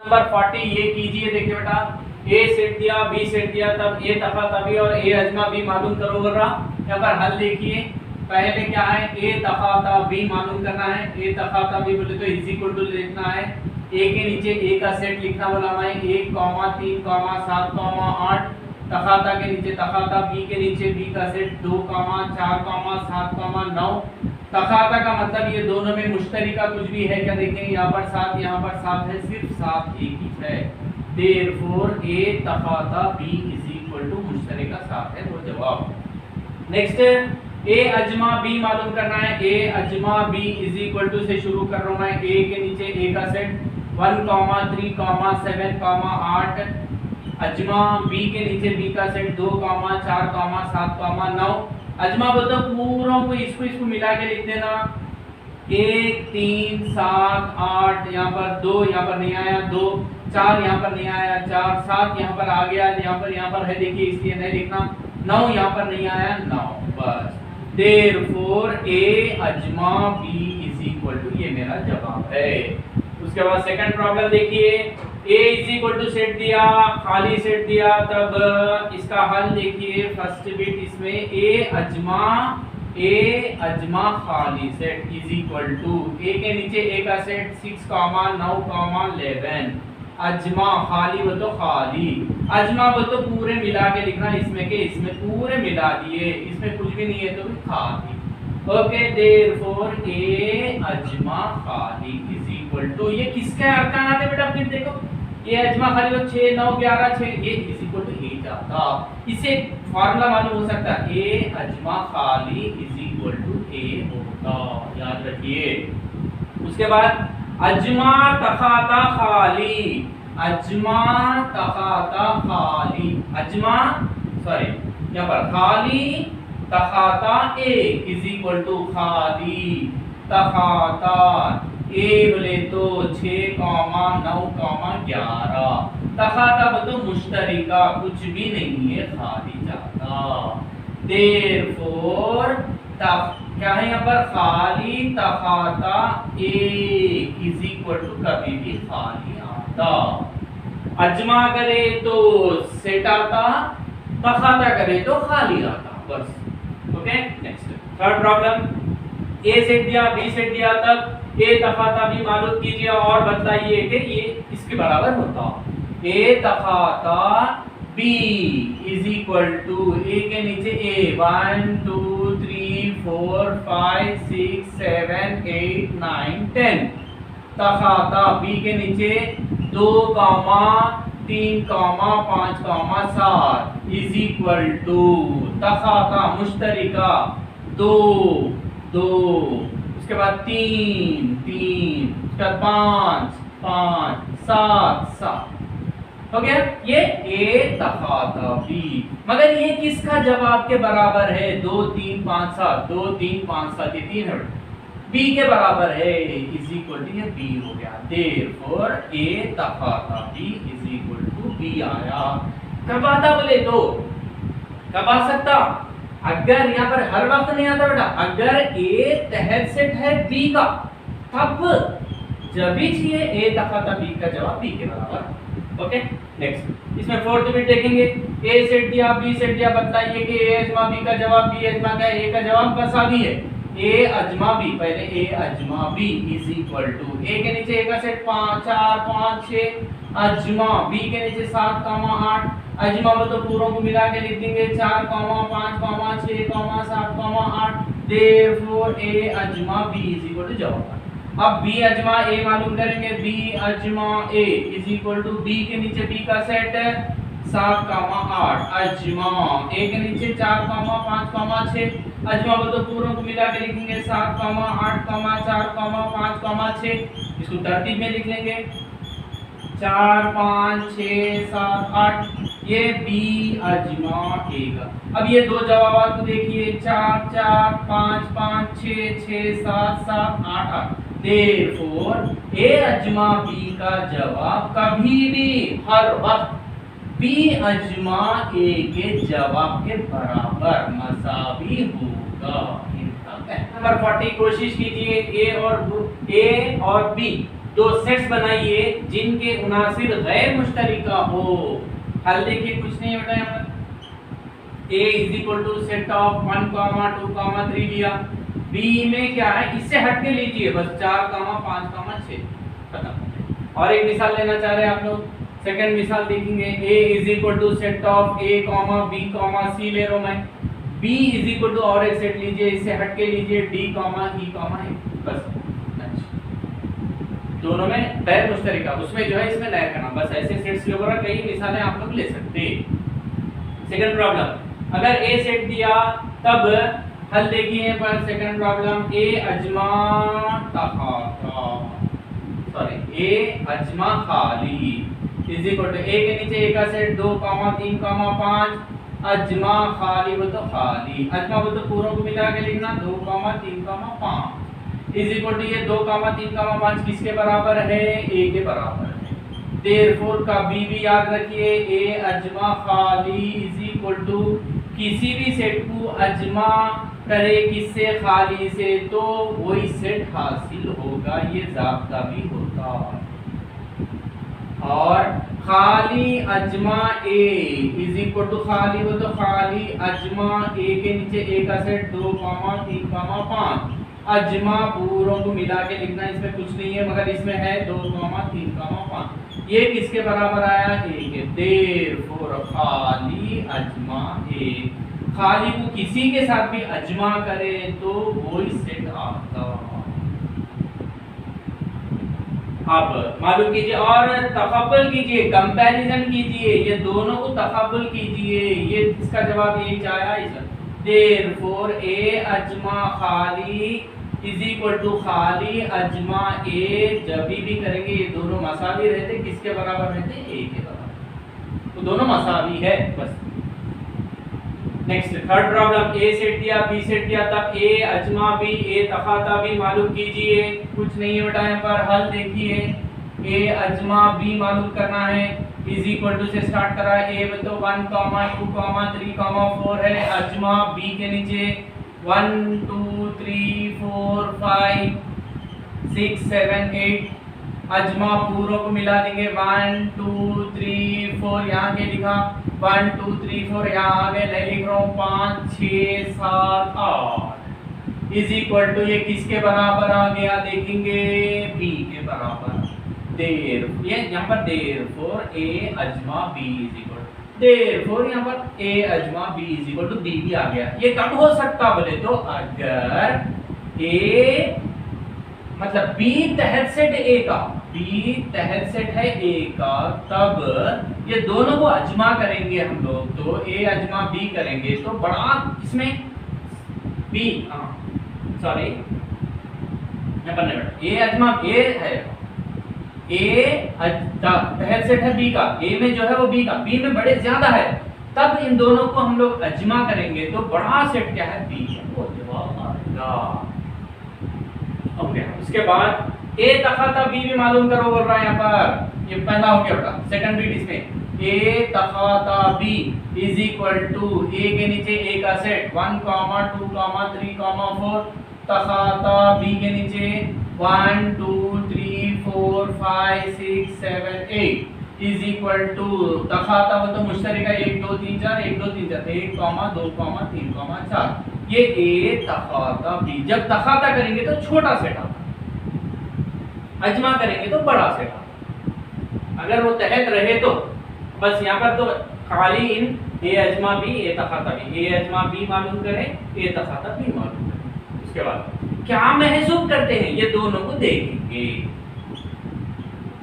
Number 40 ये कीजिए। देखिए बेटा, ए सेट दिया, बी सेट दिया, तब ए तफाता बी और ए अजमा बी मालूम करो। वगैरह यहाँ पर हल देखिए। पहले क्या है, ए तफाता बी मालूम करना है। ए तफाता बी बोले तो इज इक्वल टू लिखना है, ए के नीचे ए का सेट लिखना बोला मैं, 1, 3, 7, 8। तफाता के नीचे तफाता बी के नीचे बी का सेट 2, 4, 7, 9। तफाता का मतलब ये दोनों में मुश्तरिका कुछ भी है क्या, देखें यहाँ पर 7, यहाँ पर 7 है, सिर्फ 7 एक ही है। देयरफॉर ए तफाता बी इज इक्वल टू मुश्तरिका 7 है, वो जवाब। नेक्स्ट, ए अजमा बी मालूम करना है। ए अजमा बी इज इक्वल टू से शुरू कर रहा हूं मैं, ए के नीचे ए का सेट 1, 3, 7, 8। अजमा बी के नीचे बी का सेट 2, 4, 7, 9। अजमा बोलते पूरों को इसको मिला के लिख देना, 1, 3, 7, 8, यहाँ पर 2, यहाँ पर नहीं आया 2, 4 यहाँ पर नहीं आया 4, 7 यहाँ पर आ गया, यहाँ पर है देखिए इसलिए नहीं लिखना, 9 यहाँ पर नहीं आया 9, बस। Therefore A Ajma B is equal to, ये मेरा जवाब है। उसके बाद सेकंड प्रॉब्लम देखिए, ए इज इक्वल टू सेट दिया, खाली सेट दिया, तब इसका हल देखिए। फर्स्ट बिट इसमें ए अजमा खाली सेट इज इक्वल टू, ए के नीचे ए का सेट 6, 9, 11। अजमा खाली वो तो खाली, अजमा वो तो पूरे मिला के लिखना, इसमें के इसमें पूरे मिला दिए, इसमें कुछ भी नहीं है तो खाली। ओके, देयरफॉर ए अजमा खाली इज इक्वल टू, ये किसके अरकान आते बेटा, फिर देखो ये अजमा खाली हो 6, 9, 11, 6, ये इज इक्वल टू ए जाता। इससे फार्मूला मालूम हो सकता है, ए अजमा खाली इज इक्वल टू ए होता, याद रखिए। उसके बाद अजमा तफाता खाली, अजमा तफाता खाली, अजमा सॉरी यहाँ पर खाली तफाता ए इज इक्वल टू खाली तफाता ए बोले तो 6, 9, 11। तफाता बोले तो मुश्तरिका कुछ भी नहीं है, खाली जाता। देयरफॉर क्या है यहाँ पर, खाली तफाता ए इज इक्वल टू कभी भी खाली आता। अजमा करे तो सेट आता, तफाता करे तो खाली आता, बस। ओके, नेक्स्ट थर्ड प्रॉब्लम, ए सेट दिया, बी सेट दिया, तब ए तफाता बी मालूम कीजिए और बताइए कि ये इसके बराबर होता। ए तफाता बी इज इक्वल टू, ए के नीचे ए 1, 2, 3, 4, 5, 6, 7, 8, 9, 10। तफाता बी के नीचे 2, 3, 5, 7 इज इक्वल टू तफाता मुश्तरिका 2, उसके बाद 3, उसके बाद 5, 7 हो गया। ये ए तफाता बी, मगर ये किसका जवाब के बराबर है, 2, 3, 5, 7, 2, 3, 5, 7, ये 3 है, बी के बराबर है, इज इक्वल टू ये बी हो गया। देयरफॉर ए तफाता B is equal to B आया। कब आता बोले तो, कब आ सकता, अगर यहाँ पर हर वक्त नहीं आता बेटा, अगर ए तहत सेट है बी का, तब जब भी चाहिए ए तफाता बी का जवाब बी के बराबर। ओके, नेक्स्ट इसमें फोर्थ बिट देखेंगे, ए सेट दिया, बी सेट दिया, बताइए कि ए अजमा बी का जवाब बी अजमा का, ए का जवाब बस आ भी है, ए अजमा बी, पहले ए अजमा बी इज इक्वल टू, ए के नीचे ए का सेट 5, 4, 5, 6, अजमा बी के नीचे 7, 8, अजमा वो तो पूरों को मिला के लिख देंगे 4, 5, 6, 7, 8। Therefore A Ajma B is equal to जवाब। अब बी अजमा ए मालूम करेंगे, बी अजमा A is equal to, B के नीचे बी का सेट 7, 8, अजमा ए के नीचे 4, 5, 6, अजमा वो तो पूरों को मिला के लिखेंगे 7, 8, 4, 5, 6, इसको तरतीब में लिख लेंगे 4, 5, 6, 7, 8, ये बी अजमा ए का। अब ये दो जवाब को देखिए, 4, 4, 5, 6, 7, 8। देयरफॉर ए अजमा बी का जवाब कभी भी हर वक्त बी अजमा ए के जवाब के बराबर मसावी होगा। नंबर 40 कोशिश कीजिए, ए और बी दो सेट्स बनाइए जिनके उनासिर गैर मुश्तरिका हो। हल देखिए, कुछ नहीं बेटा, यहाँ पर a is equal to set of 1, 2, 3 लिया। b में क्या है, इससे हट के लीजिए बस, 4, 5, 6 खत्म। और एक मिसाल लेना चाह रहे हैं आप लोग, सेकंड मिसाल देखेंगे। a is equal to set of a, b, c ले रहा हूं मैं। b इज इक्वल टू और एक सेट लीजिए, इससे हट के लीजिए d, e, a बस। दोनों में गैर मुश्तरिका, उसमें जो है इसमें लहर करना, बस ऐसे सेट्स के ऊपर कई मिसालें आप लोग ले सकते हैं। सेकंड प्रॉब्लम, अगर a सेट दिया तब हल देखिए पर second problem, a Ajma तखाता, sorry a अजमा खाली इज इक्वल टू a के नीचे a का सेट 2, 3, 5 अजमा खाली वो तो खाली, अजमा वो तो पूरों को मिला के लिखना 2, 3, 5 इज इक्वल टू ये 2, 3, 5 किसके बराबर है, a के बराबर है। देयरफॉर का b भी याद रखिए, a अजमा खाली इज इक्वल टू किसी भी सेट को अजमा करे किससे, खाली से, तो वही सेट हासिल होगा, ये ज़ाब्ता भी होता है। और खाली अजमा a इज इक्वल टू खाली वो तो खाली अजमा a के नीचे a का सेट 2, 3, 5 अजमा पूरों को मिला के लिखना, इसमें कुछ नहीं है मगर इसमें है 2, 3, 5 ये किसके बराबर आया, a के। देयरफॉर खाली अजमा a, खाली को किसी के साथ भी अजमा करे तो वही सेट आता। अब मालूम कीजिए और तफाबुल कीजिए, कंपैरिजन कीजिए, ये दोनों को तफाबुल कीजिए, ये इसका जवाब यही आया इधर। देयरफॉर a अजमा खाली इज इक्वल टू खाली अजमा a, जब भी करेंगे ये दोनों मसावी रहते, किसके बराबर रहते, a के बराबर, तो दोनों मसावी है बस। Next third problem, a set दिया b सेट दिया तब a अजमा b, a तखाता b मालूम कीजिए, कुछ नहीं है बेटा यहाँ पर। हल देखिए, a अजमा b मालूम करना है, इज इक्वल टू से स्टार्ट करा है, a तो 1, 2, 3, 4 है, अजमा b के नीचे 1, 2, 3, 4, 5, 6, 7, 8 अजमा पूरों को मिला देंगे 1, 2, 3, 4 यहाँ के लिखा 1, 2, 3, 4 यहाँ आगे नहीं लिख रहा हूँ 5, 6, 7, 8 इज इक्वल टू ये किसके बराबर आ गया देखेंगे, b के बराबर। देर ये यहाँ पर देयरफॉर a अजमा b इज इक्वल, देयरफॉर यहाँ पर a अजमा b is equal to b भी आ गया। ये कब हो सकता बोले तो अगर a मतलब b तहत सेट a का, b तहत सेट है a का, तब ये दोनों को अजमा करेंगे हम लोग, तो a अजमा b करेंगे तो बड़ा इसमें b, सॉरी यहाँ पर नहीं, a अजमा a है, तहत सेट है b का, a में जो है वो b का, b में बड़े ज्यादा है, तब इन दोनों को हम लोग अजमा करेंगे तो बड़ा सेट क्या है, b है, वो जवाब आएगा। ओके, उसके बाद a तखाता b भी मालूम करो बोल रहा है यहाँ पर, ये पहला हो गया बेटा। सेकंड बीट इसमें a तखाता b is equal to a के नीचे a का सेट 1, 2, 3, 4 तखाता b के नीचे 1, 2, 3, 4, 5, 6, 7, 8 इज इक्वल टू तखाता वो तो मुश्तरिका 1, 2, 3, 4 1, 2, 3, 4 1, 2, 3, 4 ये a तखाता b। जब तखाता करेंगे तो छोटा सेट आता, अजमा करेंगे तो बड़ा सेट आता। अगर वो तहत रहे तो बस यहाँ पर तो खाली इन a अजमा b, a तखाता b, a अजमा b मालूम करें, a तखाता b मालूम करें। उसके बाद क्या महसूब करते हैं ये दोनों को देखेंगे,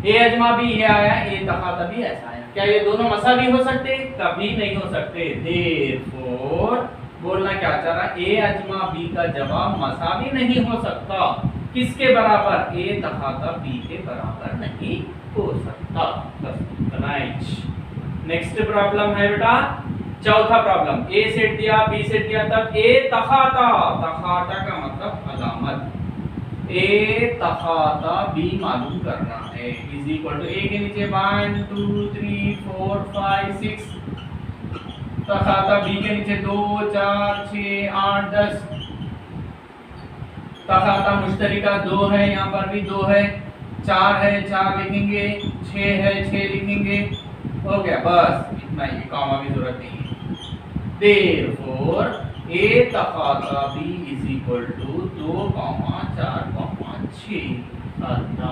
a अजमा b ये आया, a तखाता b ऐसा आया, क्या ये दोनों मसावी हो सकते, कभी नहीं हो सकते। देयरफॉर बोलना क्या चाह रहा, a अजमा b का जवाब मसावी नहीं हो सकता, किसके बराबर, a तखाता b के बराबर नहीं हो सकता। बस राइट। नेक्स्ट प्रॉब्लम है बेटा चौथा प्रॉब्लम, a सेट दिया b सेट दिया तब a तखाता, तखाता का मतलब अलामत, a तखाता b मालूम करना है, इज इक्वल टू a के नीचे 1, 2, 3, 4, 5, 6 तखाता b के नीचे 2, 4, 6, 8, 10 तखाता मुश्तरिका 2 है, यहाँ पर भी 2 है, 4 है 4 लिखेंगे, 6 है 6 लिखेंगे, हो गया बस इतना ही, कॉमा की जरूरत नहीं है। देयरफॉर a तकाता b इज इक्वल टू 2, 4, 6। खत्म।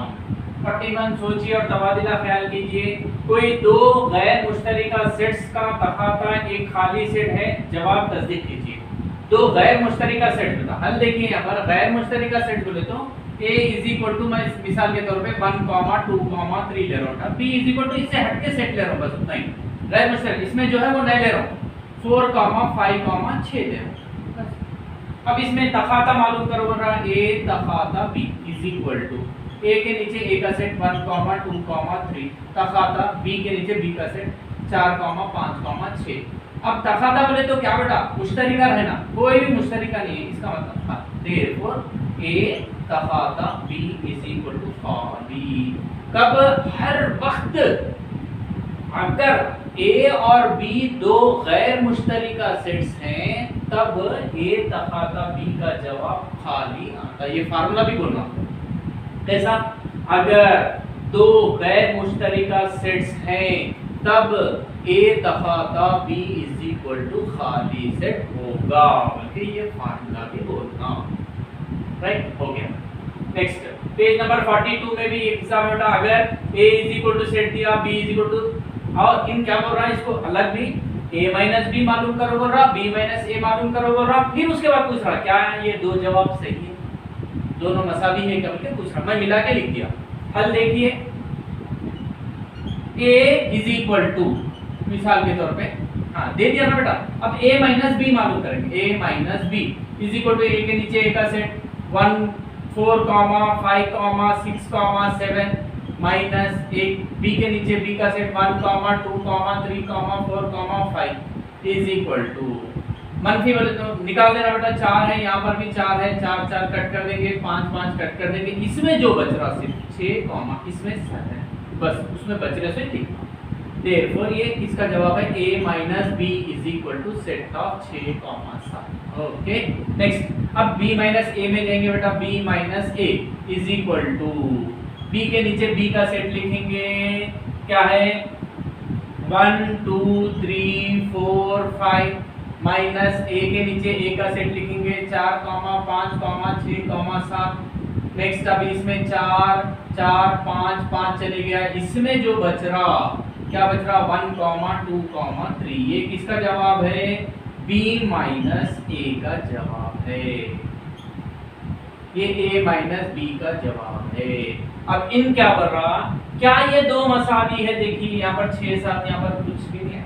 41 सोचिए और तबादला ख्याल कीजिए, कोई दो गैर मुश्तरिका सेट्स का तकाता एक खाली सेट है, जवाब तस्दीक कीजिए। दो गैर मुश्तरिका सेट बता, हल देखिए यहाँ पर गैर मुश्तरिका सेट बोले तो a इज इक्वल टू, मैं मिसाल के तौर पे 1, 2, 3 ले रहा हूँ, b इज इक्वल टू इससे हट के सेट ले रहा हूँ, बस उतना ही गैर मुश्तरिक, इसमें जो है वो नहीं ले रहा हूँ, 4, 5, 6 ले रहा हूँ। अब इसमें तकाता मालूम करो, बोल रहा a तकाता b is equal to a के नीचे a का सेट 1, 2, 3, तकाता b के नीचे b का सेट 4, 5, 6। अब तकाता बोले तो क्या बेटा, मुश्तरिका रहना, कोई भी मुश्तरिका नहीं है, इसका मतलब हाँ, देयरफॉर a तकाता b इज इक्वल टू खाली। कब, हर वक्त अगर a और b दो गैर मुश्तरिका सेट्स हैं, तब a तकाता b का जवाब खाली आता है। ये फार्मूला भी बोलना कैसा, अगर दो गैर मुश्तरिका सेट्स हैं तब a तकाता b इज इक्वल टू खाली सेट होगा, बल्कि ये फार्मूला भी बोलना, राइट, हो गया। नेक्स्ट पेज नंबर 42 में भी एग्जाम बेटा, अगर a is equal to set दिया, b इज इक्वल टू, और इन क्या बोल रहा है, इसको अलग भी a माइनस b मालूम करो बोल रहा, b माइनस a मालूम करो बोल रहा, फिर उसके बाद पूछ रहा क्या है ये दो जवाब सही है, दोनों मसावी है क्या बोल के पूछ रहा, मैं मिला के लिख दिया। हल देखिए, a इज इक्वल टू, मिसाल के तौर पे हाँ दे दिया ना बेटा, अब a माइनस b मालूम करेंगे, a minus b is equal to a के नीचे a का सेट 1, 4, 5, 6, 7 माइनस एक b के नीचे b का सेट 1, 2, 3, 4, 5 इज इक्वल टू, मनफी बोले तो निकाल देना बेटा, 4 है, यहाँ पर भी 4 है, 4, 4 कट कर देंगे, 5, 5 कट कर देंगे, इसमें जो बच रहा सिर्फ 6, इसमें 7, बस उसमें बच रहे से ठीक। देयरफॉर ये इसका जवाब है a minus b is equal to set of 6, 7। Okay next, अब b माइनस a में जाएंगे बेटा, b minus a is equal to, b के नीचे b का सेट लिखेंगे, क्या है 1, 2, 3, 4, 5 माइनस a के नीचे a का सेट लिखेंगे 4, 5, 6, 7। नेक्स्ट अब इसमें 4, 4, 5, 5 चले गया, इसमें जो बच रहा क्या बच रहा 1, 2, 3, ये किसका जवाब है, b माइनस a का जवाब है, ये a माइनस b का जवाब है। अब इन क्या बन रहा, क्या ये दो मसावी है, देखिए यहाँ पर 6, 7, यहाँ पर कुछ भी नहीं है,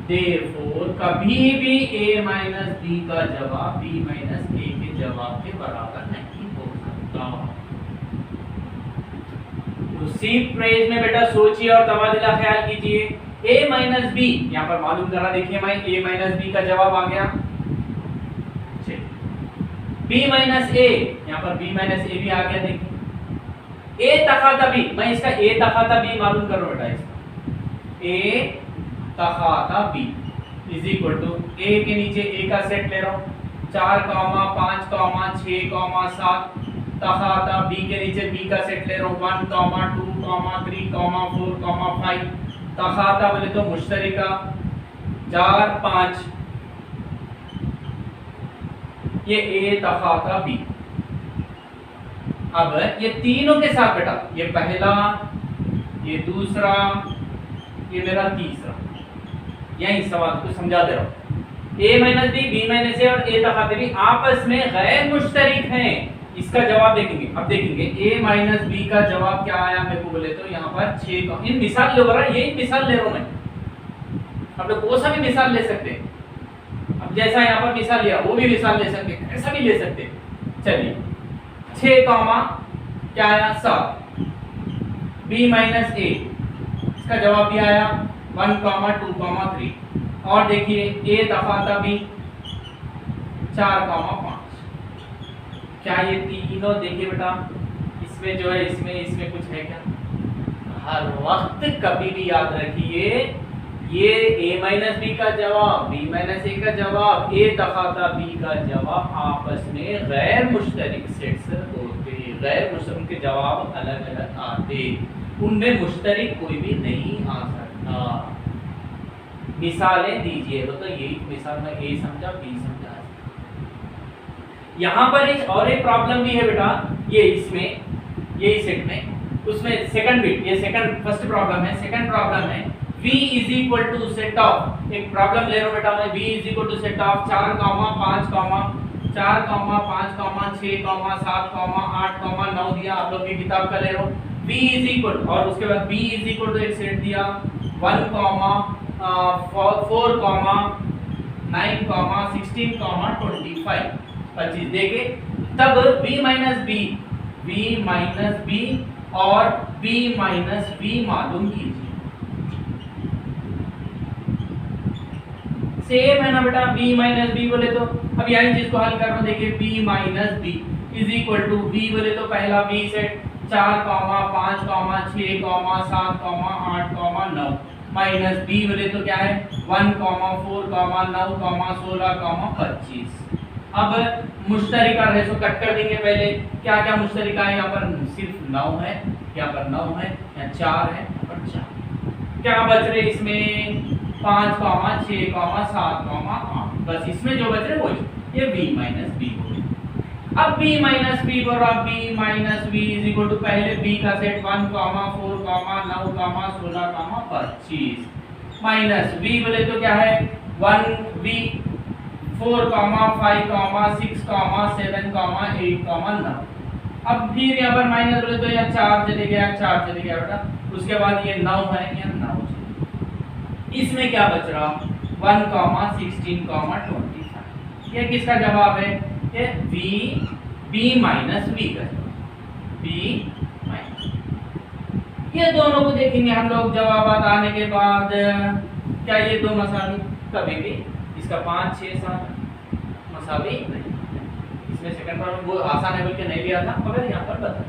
देयरफॉर कभी भी a माइनस b का जवाब b माइनस a के जवाब के बराबर नहीं हो सकता। उसी पेज में बेटा सोचिए और तबादला ख्याल कीजिए, a माइनस b यहाँ पर मालूम करा, देखिए मैं a माइनस b का जवाब आ गया, b माइनस a यहाँ पर b माइनस a भी आ गया, देखिए a तकाता b, मैं इसका a तकाता b मालूम करो बेटा, इसका a तकाता b is equal to a के नीचे a का सेट ले रहा हूँ 4, 5, 6, 7, तकाता b के नीचे b का सेट ले रहा हूँ 1, 2, 3, 4, 5, तकाता बोले तो मुश्तरिका 4, 5, ये a तकाता b। अब ये तीनों के साथ बेटा, ये पहला, ये दूसरा, ये मेरा तीसरा, यही सवाल को समझा दे रहा हूँ, a minus b, b minus a और a तकाता b आपस में गैर मुश्तरिक हैं, इसका जवाब देखेंगे। अब देखेंगे a माइनस b का जवाब क्या आया मेरे को बोले तो यहाँ पर 6, इन मिसाल ले रहा है, यही मिसाल ले रहा हूँ मैं, आप लोग वो सा भी मिसाल ले सकते हैं, अब जैसा यहाँ पर मिसाल लिया वो भी मिसाल ले सकते हैं, ऐसा भी ले सकते हैं। चलिए 6, क्या आया 7, b माइनस a इसका जवाब भी आया 1, 2, 3, और देखिए a तकाता b 4, 5, क्या ये तीनों देखिए बेटा, इसमें जो है इसमें कुछ है क्या, हर वक्त कभी भी याद रखिए ये a माइनस b का जवाब b माइनस a का जवाब a तकाता b का जवाब आपस में गैर मुश्तरिक सेट्स होते उनके जवाब अलग अलग आते, उनमें मुश्तरक कोई भी नहीं आ सकता। मिसालें दीजिए, तो यही मिसाल में ए समझा बी समझा। यहाँ पर और एक प्रॉब्लम भी है बेटा, ये इसमें ये सेट में, उसमें सेकंड बिट, ये सेकंड फर्स्ट प्रॉब्लम है, सेकंड प्रॉब्लम है v is equal to set of, एक प्रॉब्लम ले रहा हूं बेटा मैं, v is equal to set of 4, 5, 4, 5, 6, 7, 8, 9 दिया, आप लोग की किताब का ले रहा हूं। v इज इक्वल, और उसके बाद b इज इक्वल टू एक सेट दिया 1, 4, 9, 16, 25 25 देके, तब v माइनस b और b माइनस b मालूम कीजिए। सेम है ना बेटा, b माइनस b बोले तो अब यही चीज को हल कर रहा हूं, देखिए b minus b is equal to b बोले तो पहला b सेट 4, 5, 6, 7, 8, 9 माइनस b बोले तो क्या है 1, 4, 9, 16, 25। अब मुश्तरिका है सो कट कर देंगे। पहले क्या क्या मुश्तरिका है, यहाँ पर सिर्फ 9 है, यहाँ पर 9 है, यहाँ 4 है, यहाँ पर 4। क्या बच रहे इसमें 5, 6, 7, 8, बस इसमें जो बच रहे वो ये b माइनस b हो गया। अब b माइनस b बोल रहा, b minus b is equal to पहले b का सेट 1, 4, 9, 16, 25 माइनस b बोले तो क्या है 1b 4, 5, 6, 7, 8, 9। अब फिर यहाँ पर माइनस बोले तो यहाँ 4 चले गया, 4 चले गया बेटा, उसके बाद ये 9 है, यहाँ 9 चले। इसमें क्या बच रहा 1, 16, 25। ये किसका जवाब है, ये b माइनस b का जवाब, b माइनस। ये दोनों को देखेंगे हम लोग जवाब आने के बाद, क्या ये दो मसावी कभी भी, इसका 5, 6, 7 मसावी नहीं। इसमें सेकंड प्रॉब्लम वो आसान है बोल के नहीं लिया था, मगर यहाँ पर बता